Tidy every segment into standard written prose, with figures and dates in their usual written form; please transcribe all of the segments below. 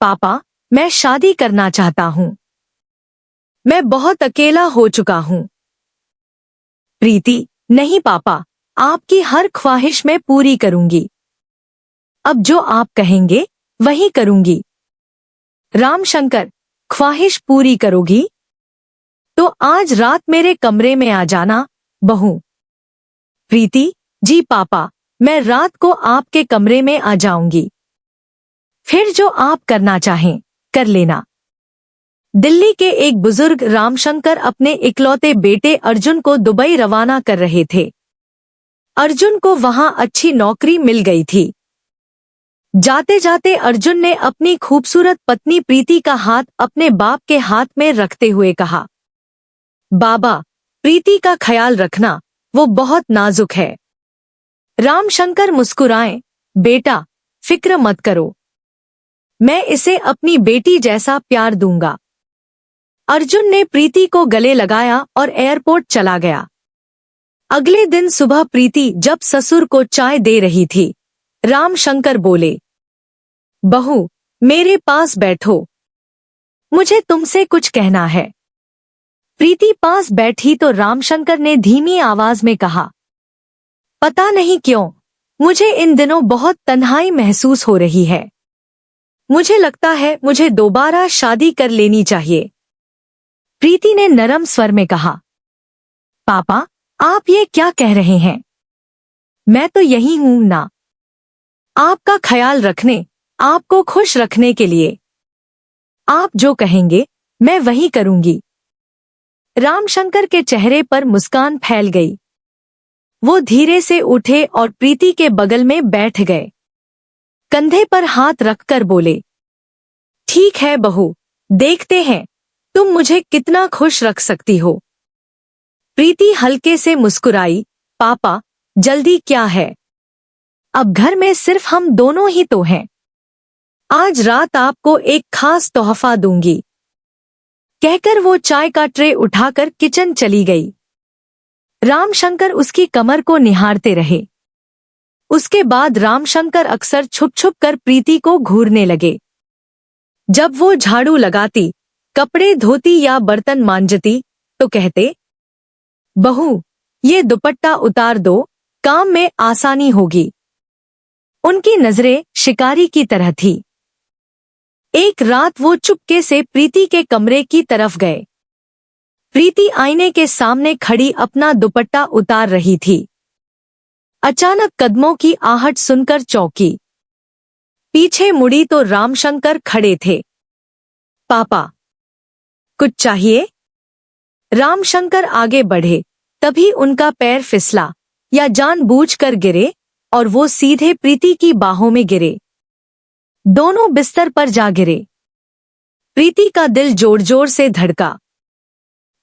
पापा, मैं शादी करना चाहता हूँ। मैं बहुत अकेला हो चुका हूँ। प्रीति, नहीं पापा, आपकी हर ख्वाहिश मैं पूरी करूंगी। अब जो आप कहेंगे वही करूंगी। रामशंकर, ख्वाहिश पूरी करोगी? तो आज रात मेरे कमरे में आ जाना, बहू। प्रीति, जी पापा, मैं रात को आपके कमरे में आ जाऊंगी। फिर जो आप करना चाहें, कर लेना। दिल्ली के एक बुजुर्ग रामशंकर अपने इकलौते बेटे अर्जुन को दुबई रवाना कर रहे थे। अर्जुन को वहां अच्छी नौकरी मिल गई थी। जाते जाते अर्जुन ने अपनी खूबसूरत पत्नी प्रीति का हाथ अपने बाप के हाथ में रखते हुए कहा, बाबा, प्रीति का ख्याल रखना, वो बहुत नाजुक है। रामशंकर मुस्कुराए, बेटा, फिक्र मत करो, मैं इसे अपनी बेटी जैसा प्यार दूंगा। अर्जुन ने प्रीति को गले लगाया और एयरपोर्ट चला गया। अगले दिन सुबह प्रीति जब ससुर को चाय दे रही थी, रामशंकर बोले, बहू, मेरे पास बैठो, मुझे तुमसे कुछ कहना है। प्रीति पास बैठी तो रामशंकर ने धीमी आवाज में कहा, पता नहीं क्यों, मुझे इन दिनों बहुत तन्हाई महसूस हो रही है। मुझे लगता है मुझे दोबारा शादी कर लेनी चाहिए। प्रीति ने नरम स्वर में कहा, पापा, आप ये क्या कह रहे हैं? मैं तो यही हूं ना, आपका ख्याल रखने, आपको खुश रखने के लिए। आप जो कहेंगे मैं वही करूंगी। रामशंकर के चेहरे पर मुस्कान फैल गई। वो धीरे से उठे और प्रीति के बगल में बैठ गए। कंधे पर हाथ रखकर बोले, ठीक है बहू, देखते हैं तुम मुझे कितना खुश रख सकती हो। प्रीति हल्के से मुस्कुराई, पापा, जल्दी क्या है? अब घर में सिर्फ हम दोनों ही तो हैं। आज रात आपको एक खास तोहफा दूंगी। कहकर वो चाय का ट्रे उठाकर किचन चली गई। रामशंकर उसकी कमर को निहारते रहे। उसके बाद रामशंकर अक्सर छुप छुप कर प्रीति को घूरने लगे। जब वो झाड़ू लगाती, कपड़े धोती या बर्तन मांजती, तो कहते, बहू, ये दुपट्टा उतार दो, काम में आसानी होगी। उनकी नजरें शिकारी की तरह थी। एक रात वो चुपके से प्रीति के कमरे की तरफ गए। प्रीति आईने के सामने खड़ी अपना दुपट्टा उतार रही थी। अचानक कदमों की आहट सुनकर चौंकी। पीछे मुड़ी तो रामशंकर खड़े थे। पापा, कुछ चाहिए? रामशंकर आगे बढ़े, तभी उनका पैर फिसला, या जानबूझकर गिरे, और वो सीधे प्रीति की बाहों में गिरे। दोनों बिस्तर पर जा गिरे। प्रीति का दिल जोर जोर से धड़का।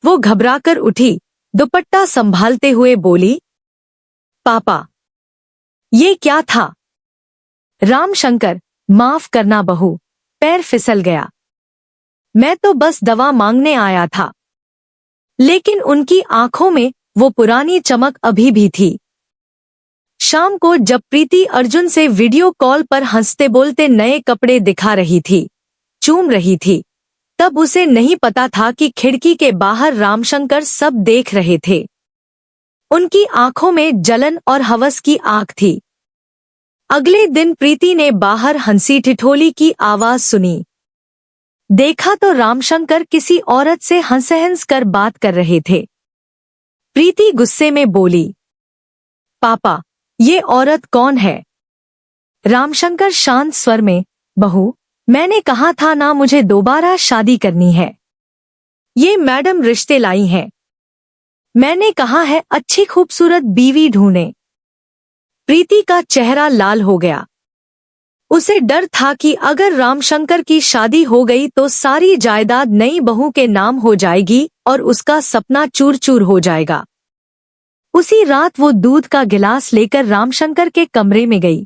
वो घबराकर उठी, दुपट्टा संभालते हुए बोली, पापा, ये क्या था? रामशंकर, माफ करना बहू, पैर फिसल गया। मैं तो बस दवा मांगने आया था। लेकिन उनकी आंखों में वो पुरानी चमक अभी भी थी। शाम को जब प्रीति अर्जुन से वीडियो कॉल पर हंसते बोलते नए कपड़े दिखा रही थी, चूम रही थी, तब उसे नहीं पता था कि खिड़की के बाहर रामशंकर सब देख रहे थे। उनकी आंखों में जलन और हवस की आग थी। अगले दिन प्रीति ने बाहर हंसी ठिठोली की आवाज सुनी। देखा तो रामशंकर किसी औरत से हंस कर बात कर रहे थे। प्रीति गुस्से में बोली, पापा, ये औरत कौन है? रामशंकर शांत स्वर में, बहू, मैंने कहा था ना मुझे दोबारा शादी करनी है। ये मैडम रिश्ते लाई हैं। मैंने कहा है अच्छी खूबसूरत बीवी ढूंढें। प्रीति का चेहरा लाल हो गया। उसे डर था कि अगर रामशंकर की शादी हो गई तो सारी जायदाद नई बहू के नाम हो जाएगी और उसका सपना चूर चूर हो जाएगा। उसी रात वो दूध का गिलास लेकर रामशंकर के कमरे में गई।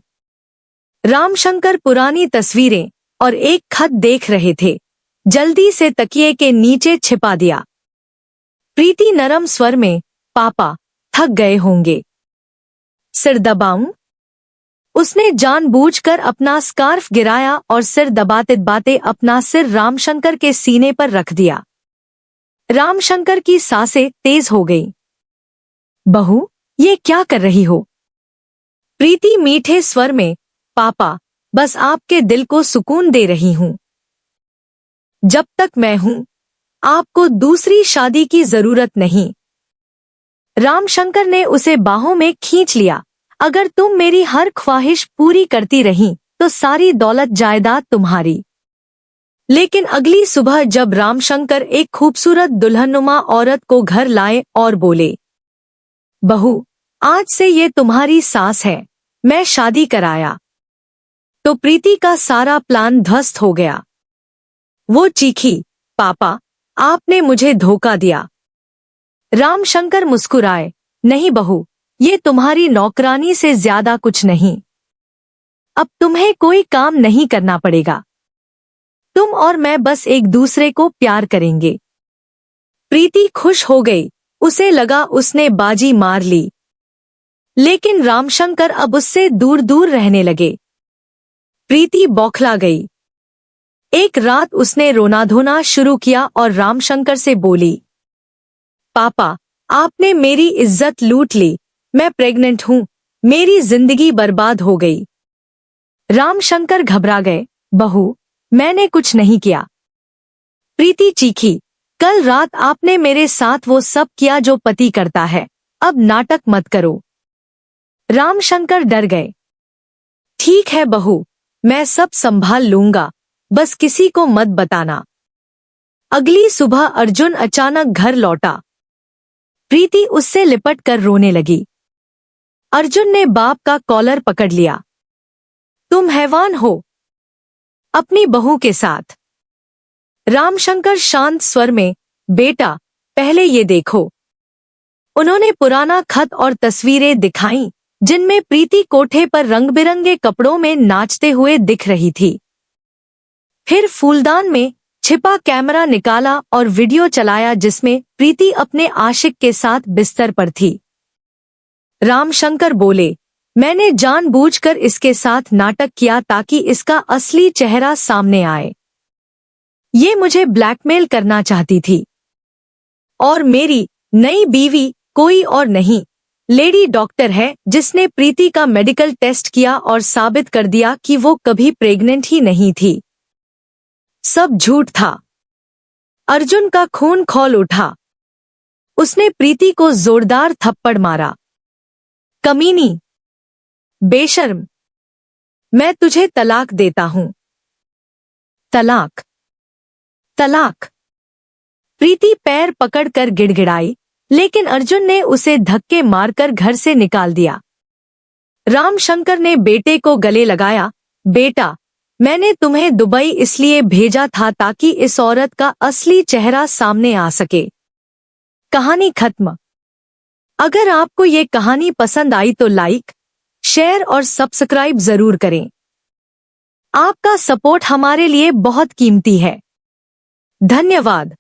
रामशंकर पुरानी तस्वीरें और एक खत देख रहे थे। जल्दी से तकिए के नीचे छिपा दिया। प्रीति नरम स्वर में, पापा, थक गए होंगे, सिर दबाऊं? उसने जानबूझकर अपना स्कार्फ गिराया और सिर दबाते दबाते अपना सिर रामशंकर के सीने पर रख दिया। रामशंकर की सांसें तेज हो गईं। बहू, ये क्या कर रही हो? प्रीति मीठे स्वर में, पापा, बस आपके दिल को सुकून दे रही हूं। जब तक मैं हूं, आपको दूसरी शादी की जरूरत नहीं। रामशंकर ने उसे बाहों में खींच लिया। अगर तुम मेरी हर ख्वाहिश पूरी करती रही तो सारी दौलत जायदाद तुम्हारी। लेकिन अगली सुबह जब रामशंकर एक खूबसूरत दुल्हनुमा औरत को घर लाए और बोले, बहू, आज से ये तुम्हारी सास है, मैं शादी कराया, तो प्रीति का सारा प्लान ध्वस्त हो गया। वो चीखी, पापा, आपने मुझे धोखा दिया। रामशंकर मुस्कुराए, नहीं बहू, ये तुम्हारी नौकरानी से ज्यादा कुछ नहीं। अब तुम्हें कोई काम नहीं करना पड़ेगा। तुम और मैं बस एक दूसरे को प्यार करेंगे। प्रीति खुश हो गई। उसे लगा उसने बाजी मार ली। लेकिन रामशंकर अब उससे दूर दूर रहने लगे। प्रीति बौखला गई। एक रात उसने रोना धोना शुरू किया और रामशंकर से बोली, पापा, आपने मेरी इज्जत लूट ली, मैं प्रेग्नेंट हूं, मेरी जिंदगी बर्बाद हो गई। रामशंकर घबरा गए, बहू, मैंने कुछ नहीं किया। प्रीति चीखी, कल रात आपने मेरे साथ वो सब किया जो पति करता है, अब नाटक मत करो। रामशंकर डर गए। ठीक है बहू, मैं सब संभाल लूंगा, बस किसी को मत बताना। अगली सुबह अर्जुन अचानक घर लौटा। प्रीति उससे लिपट कर रोने लगी। अर्जुन ने बाप का कॉलर पकड़ लिया। तुम हैवान हो, अपनी बहू के साथ। रामशंकर शांत स्वर में, बेटा, पहले ये देखो। उन्होंने पुराना खत और तस्वीरें दिखाईं, जिनमें प्रीति कोठे पर रंग बिरंगे कपड़ों में नाचते हुए दिख रही थी। फिर फूलदान में छिपा कैमरा निकाला और वीडियो चलाया जिसमें प्रीति अपने आशिक के साथ बिस्तर पर थी। रामशंकर बोले, मैंने जानबूझकर इसके साथ नाटक किया ताकि इसका असली चेहरा सामने आए। ये मुझे ब्लैकमेल करना चाहती थी। और मेरी नई बीवी कोई और नहीं, लेडी डॉक्टर है, जिसने प्रीति का मेडिकल टेस्ट किया और साबित कर दिया कि वो कभी प्रेग्नेंट ही नहीं थी। सब झूठ था। अर्जुन का खून खौल उठा। उसने प्रीति को जोरदार थप्पड़ मारा। कमीनी, बेशर्म, मैं तुझे तलाक देता हूं। तलाक, तलाक। प्रीति पैर पकड़कर गिड़गिड़ाई, लेकिन अर्जुन ने उसे धक्के मारकर घर से निकाल दिया। रामशंकर ने बेटे को गले लगाया, बेटा, मैंने तुम्हें दुबई इसलिए भेजा था ताकि इस औरत का असली चेहरा सामने आ सके। कहानी खत्म। अगर आपको ये कहानी पसंद आई तो लाइक, शेयर और सब्सक्राइब जरूर करें। आपका सपोर्ट हमारे लिए बहुत कीमती है। धन्यवाद।